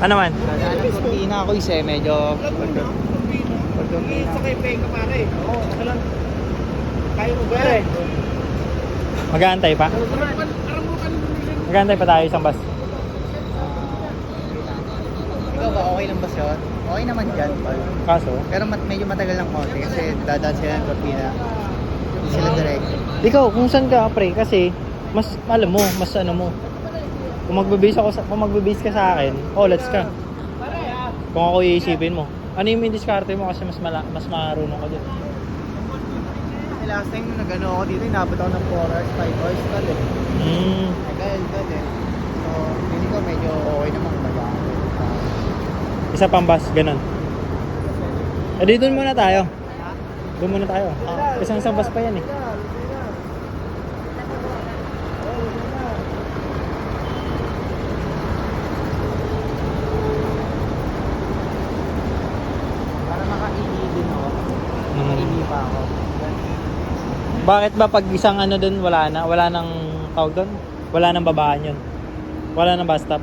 Ano man? Dadaan ng Cortina ako isa eh, medyo... Sa kay Pega pare. Oo, okay lang. Kaya mo ba yan? Mag-aantay pa? Mag-aantay pa tayo isang bus. Ikaw ba, okay lang ba siya? Okay naman dyan, Paul. Kaso? Pero medyo matagal lang konti kasi dadaan sila ng Cortina. Hindi sila direct. Ikaw, kung saan ka, pre? Kasi, mas, alam mo, mas ano mo. Kung magbabase ka sa akin, let's ka. Kung ako iisipin mo. Ano yung diskarte mo kasi mas marunong ka dyan. Last time nung nag-ano ako dito, inabot ako ng 4 hours, 5 hours na eh. Tagal eh. So, hindi ko medyo okay naman mag-ano. Isa pang bus, ganun. Edi doon muna tayo. Doon muna tayo. Isang bus pa yan eh. Para makaili din ako. Makaili pa ako. Bakit ba pag isang ano doon wala nang tawag doon? Wala nang babaan yun. Wala nang bus stop.